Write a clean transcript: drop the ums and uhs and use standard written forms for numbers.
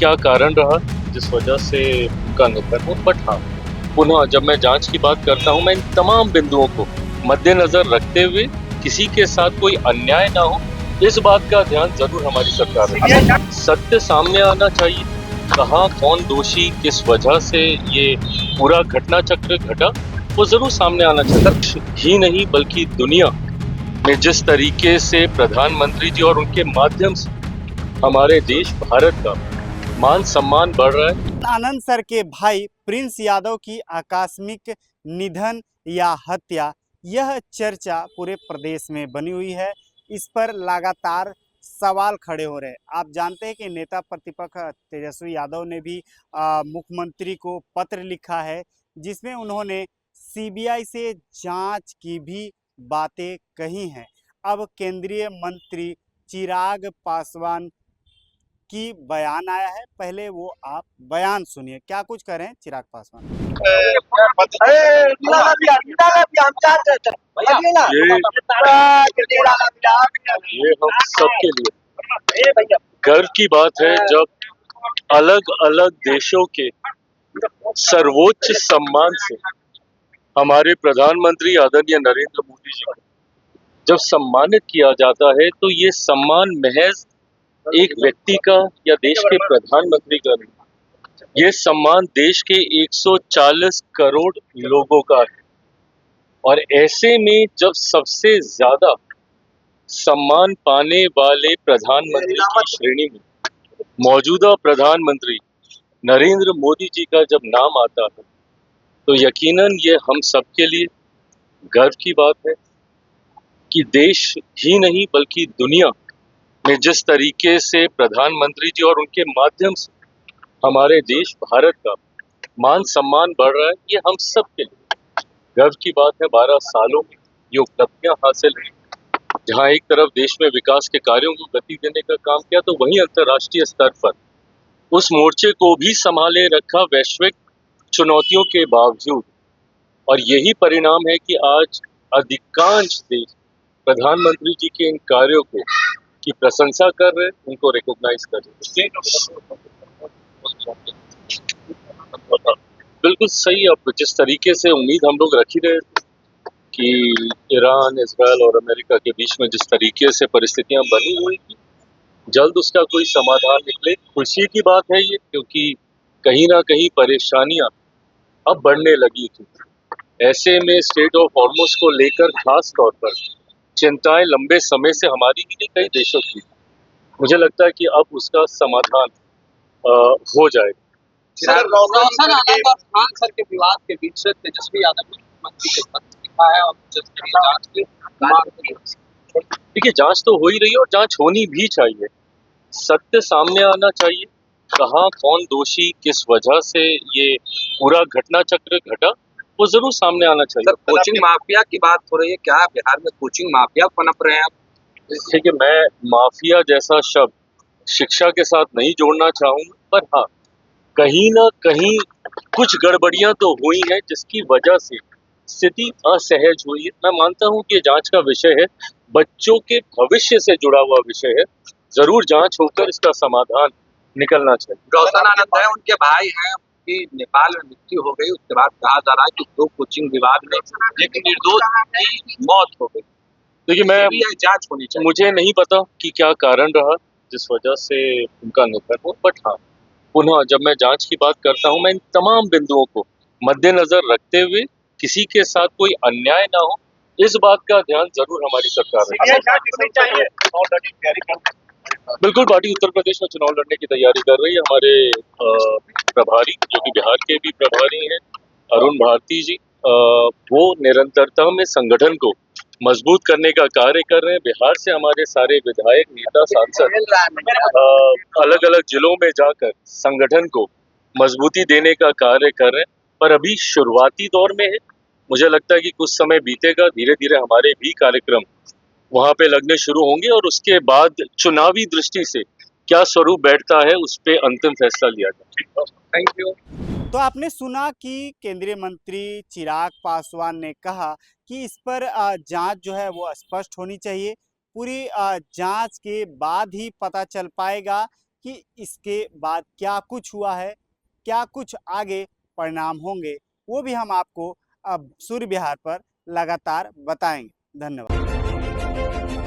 क्या कारण रहा जिस वजह से उनका निधन हो। बट हाँ, पुनः जब मैं जांच की बात करता हूँ, मैं इन तमाम बिंदुओं को मद्देनजर रखते हुए किसी के साथ कोई अन्याय ना हो, इस बात का ध्यान जरूर हमारी सरकार रखेगी। सत्य सामने आना चाहिए, कहाँ कौन दोषी, किस वजह से ये पूरा घटना चक्र घटा, वो जरूर सामने आना चाहिए। ही नहीं बल्कि दुनिया में जिस तरीके से प्रधानमंत्री जी और उनके माध्यम से हमारे देश भारत का मान सम्मान बढ़ रहा है। आनंद सर के भाई प्रिंस यादव की आकस्मिक निधन या हत्या, यह चर्चा पूरे प्रदेश में बनी हुई है। इस पर लगातार सवाल खड़े हो रहे हैं। आप जानते हैं कि नेता प्रतिपक्ष तेजस्वी यादव ने भी मुख्यमंत्री को पत्र लिखा है, जिसमें उन्होंने सीबीआई से जांच की भी बातें कही हैं। अब केंद्रीय मंत्री चिराग पासवान की बयान आया है, पहले वो आप बयान सुनिए, क्या कुछ कह रहे हैं चिराग पासवान। ये हम सबके लिए गर्व की बात है जब अलग अलग देशों के सर्वोच्च सम्मान से हमारे प्रधानमंत्री आदरणीय नरेंद्र मोदी जी को जब सम्मानित किया जाता है, तो ये सम्मान महज एक व्यक्ति का या देश के प्रधानमंत्री का नहीं, ये सम्मान देश के 140 करोड़ लोगों का है। और ऐसे में जब सबसे ज्यादा सम्मान पाने वाले प्रधानमंत्री की श्रेणी में मौजूदा प्रधानमंत्री नरेंद्र मोदी जी का जब नाम आता है, तो यकीनन ये हम सबके लिए गर्व की बात है कि देश ही नहीं बल्कि दुनिया में जिस तरीके से प्रधानमंत्री जी और उनके माध्यम से हमारे देश भारत का मान सम्मान बढ़ रहा है, ये हम सब के लिए गर्व की बात है। 12 सालों में ये उपलब्धियां हासिल हुई, जहां एक तरफ देश में विकास के कार्यों को गति देने का काम किया, तो वहीं अंतर्राष्ट्रीय स्तर पर उस मोर्चे को भी संभाले रखा वैश्विक चुनौतियों के बावजूद। और यही परिणाम है कि आज अधिकांश देश प्रधानमंत्री जी के इन कार्यों को की प्रशंसा कर रहे हैं, उनको रिकॉग्नाइज कर रहे हैं। बिल्कुल सही। अब जिस तरीके से उम्मीद हम लोग रख ही रहे थे कि ईरान, इजराइल और अमेरिका के बीच में जिस तरीके से परिस्थितियां बनी हुई थी, जल्द उसका कोई समाधान निकले, खुशी की बात है ये, क्योंकि कहीं ना कहीं परेशानियां अब बढ़ने लगी थी। ऐसे में स्टेट ऑफ हॉर्मुज को लेकर खास तौर पर चिंताएं लंबे समय से हमारी ही नहीं, कई देशों की। मुझे लगता है कि अब उसका समाधान हो जाएगा। रोशन आनंद और खान सर के विवाद के बीच से तेजस्वी यादव ने मुख्यमंत्री को पत्र लिखा है और जांच की मांग की। देखिए, जांच तो हो ही रही है और जांच होनी भी चाहिए। सत्य सामने आना चाहिए, कहाँ कौन दोषी, किस वजह से ये पूरा घटना चक्र घटा, वो जरूर सामने आना चाहिए। सर, कोचिंग माफिया की बात हो रही है, क्या बिहार में कोचिंग माफिया पनप रहे हैं? देखिए, मैं माफिया जैसा शब्द शिक्षा के साथ नहीं जोड़ना चाहूंगा, पर हाँ, कहीं ना कहीं कुछ गड़बड़ियां तो हुई हैं जिसकी वजह से स्थिति असहज हुई है। मैं मानता हूं कि जांच का विषय है, बच्चों के भविष्य से जुड़ा हुआ विषय है, जरूर जांच होकर इसका समाधान निकलना चाहिए। रोशन आनंद है, उनके भाई हैं, उनकी नेपाल में मृत्यु हो गई, उसके बाद कहा जा रहा है कि 2 कोचिंग विवाद में एक निर्दोष की मौत हो गई। देखिए, मैं जांच होनी चाहिए। मुझे नहीं पता कि क्या कारण रहा जिस वजह से उनका निधन हो, बट हाँ, पुनः जब मैं जांच की बात करता हूँ, मैं इन तमाम बिंदुओं को मद्देनजर रखते हुए किसी के साथ कोई अन्याय ना हो, इस बात का ध्यान जरूर हमारी सरकार रखेगी। बिल्कुल, पार्टी उत्तर प्रदेश में चुनाव लड़ने की तैयारी कर रही है। हमारे प्रभारी, जो कि बिहार के भी प्रभारी हैं, अरुण भारती जी, वो निरंतरता में संगठन को मजबूत करने का कार्य कर रहे हैं। बिहार से हमारे सारे विधायक, नेता, सांसद अलग अलग जिलों में जाकर संगठन को मजबूती देने का कार्य कर रहे हैं, पर अभी शुरुआती दौर में है। मुझे लगता है कि कुछ समय बीतेगा, धीरे धीरे हमारे भी कार्यक्रम वहां पे लगने शुरू होंगे और उसके बाद चुनावी दृष्टि से क्या स्वरूप बैठता है, उस पे अंतिम फैसला लिया जाएगा। Thank you. तो आपने सुना कि केंद्रीय मंत्री चिराग पासवान ने कहा कि इस पर जांच जो है वो स्पष्ट होनी चाहिए। पूरी जांच के बाद ही पता चल पाएगा कि इसके बाद क्या कुछ हुआ है, क्या कुछ आगे परिणाम होंगे, वो भी हम आपको अब सूर्य विहार पर लगातार बताएंगे। धन्यवाद।